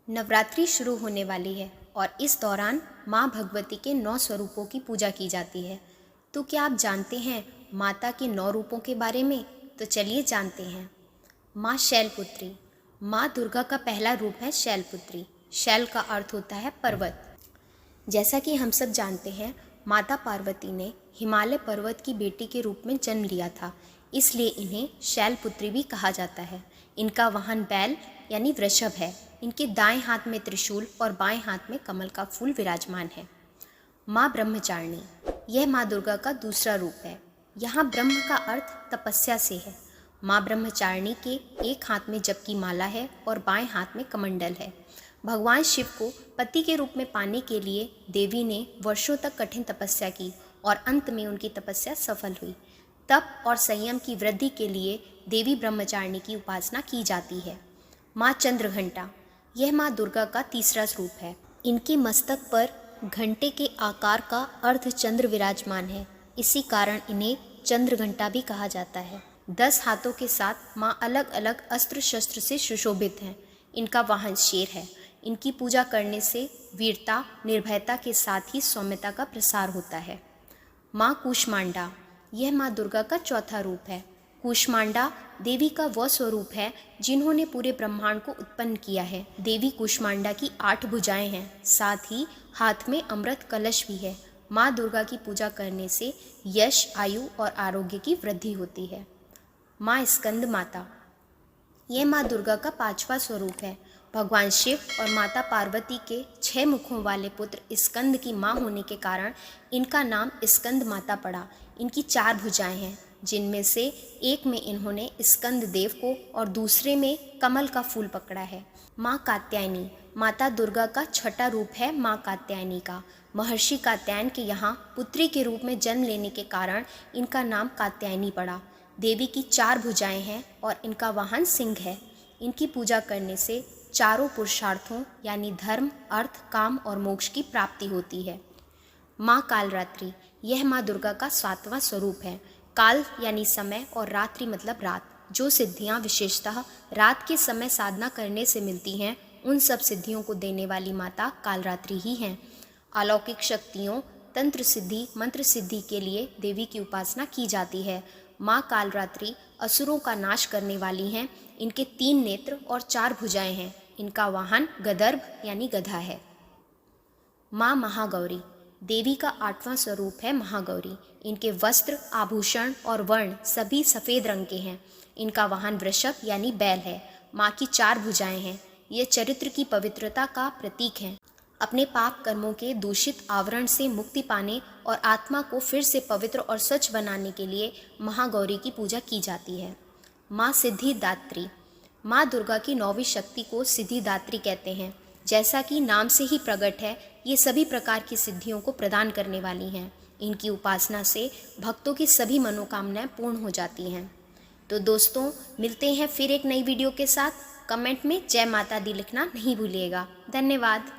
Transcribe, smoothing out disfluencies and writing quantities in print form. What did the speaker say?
नवरात्रि शुरू होने वाली है और इस दौरान माँ भगवती के 9 स्वरूपों की पूजा की जाती है। तो क्या आप जानते हैं माता के 9 रूपों के बारे में? तो चलिए जानते हैं। माँ शैलपुत्री। माँ दुर्गा का पहला रूप है शैलपुत्री। शैल का अर्थ होता है पर्वत। जैसा कि हम सब जानते हैं, माता पार्वती ने हिमालय पर्वत की बेटी के रूप में जन्म लिया था, इसलिए इन्हें शैलपुत्री भी कहा जाता है। इनका वाहन बैल यानी वृषभ है। इनके दाएं हाथ में त्रिशूल और बाएं हाथ में कमल का फूल विराजमान है। माँ ब्रह्मचारिणी, यह माँ दुर्गा का दूसरा रूप है। यहाँ ब्रह्म का अर्थ तपस्या से है। माँ ब्रह्मचारिणी के एक हाथ में जप की माला है और बाएं हाथ में कमंडल है। भगवान शिव को पति के रूप में पाने के लिए देवी ने वर्षों तक कठिन तपस्या की और अंत में उनकी तपस्या सफल हुई। तप और संयम की वृद्धि के लिए देवी ब्रह्मचारिणी की उपासना की जाती है। माँ चंद्रघंटा, यह माँ दुर्गा का तीसरा रूप है। इनके मस्तक पर घंटे के आकार का अर्धचंद्र विराजमान है, इसी कारण इन्हें चंद्रघंटा भी कहा जाता है। 10 हाथों के साथ माँ अलग अलग अस्त्र शस्त्र से सुशोभित हैं। इनका वाहन शेर है। इनकी पूजा करने से वीरता, निर्भयता के साथ ही सौम्यता का प्रसार होता है। माँ कूष्मांडा, यह माँ दुर्गा का चौथा रूप है। कूष्मांडा देवी का वह स्वरूप है जिन्होंने पूरे ब्रह्मांड को उत्पन्न किया है। देवी कूष्मांडा की 8 भुजाएं हैं, साथ ही हाथ में अमृत कलश भी है। माँ दुर्गा की पूजा करने से यश, आयु और आरोग्य की वृद्धि होती है। माँ स्कंद माता, यह माँ दुर्गा का 5वां स्वरूप है। भगवान शिव और माता पार्वती के 6 मुखों वाले पुत्र स्कंद की माँ होने के कारण इनका नाम स्कंद माता पड़ा। इनकी 4 भुजाएं हैं, जिनमें से एक में इन्होंने स्कंद देव को और दूसरे में कमल का फूल पकड़ा है। माँ कात्यायनी, माता दुर्गा का 6वां रूप है माँ कात्यायनी का। महर्षि कात्यायन के यहाँ पुत्री के रूप में जन्म लेने के कारण इनका नाम कात्यायनी पड़ा। देवी की 4 भुजाएं हैं और इनका वाहन सिंह है। इनकी पूजा करने से चारों पुरुषार्थों यानी धर्म, अर्थ, काम और मोक्ष की प्राप्ति होती है। माँ कालरात्रि, यह माँ दुर्गा का 7वां स्वरूप है। काल यानी समय और रात्रि मतलब रात। जो सिद्धियाँ विशेषतः रात के समय साधना करने से मिलती हैं, उन सब सिद्धियों को देने वाली माता कालरात्रि ही हैं। अलौकिक शक्तियों, तंत्र सिद्धि, मंत्र सिद्धि के लिए देवी की उपासना की जाती है। माँ कालरात्रि असुरों का नाश करने वाली हैं। इनके 3 नेत्र और 4 भुजाएं हैं। इनका वाहन गदर्भ यानी गधा है। माँ महागौरी, देवी का 8वां स्वरूप है महागौरी। इनके वस्त्र, आभूषण और वर्ण सभी सफ़ेद रंग के हैं। इनका वाहन वृषभ यानी बैल है। माँ की 4 भुजाएं हैं। ये चरित्र की पवित्रता का प्रतीक हैं। अपने पाप कर्मों के दूषित आवरण से मुक्ति पाने और आत्मा को फिर से पवित्र और स्वच्छ बनाने के लिए महागौरी की पूजा की जाती है। माँ सिद्धिदात्री, माँ दुर्गा की 9वीं शक्ति को सिद्धिदात्री कहते हैं। जैसा कि नाम से ही प्रकट है, ये सभी प्रकार की सिद्धियों को प्रदान करने वाली हैं। इनकी उपासना से भक्तों की सभी मनोकामनाएं पूर्ण हो जाती हैं। तो दोस्तों, मिलते हैं फिर एक नई वीडियो के साथ। कमेंट में जय माता दी लिखना नहीं भूलिएगा। धन्यवाद।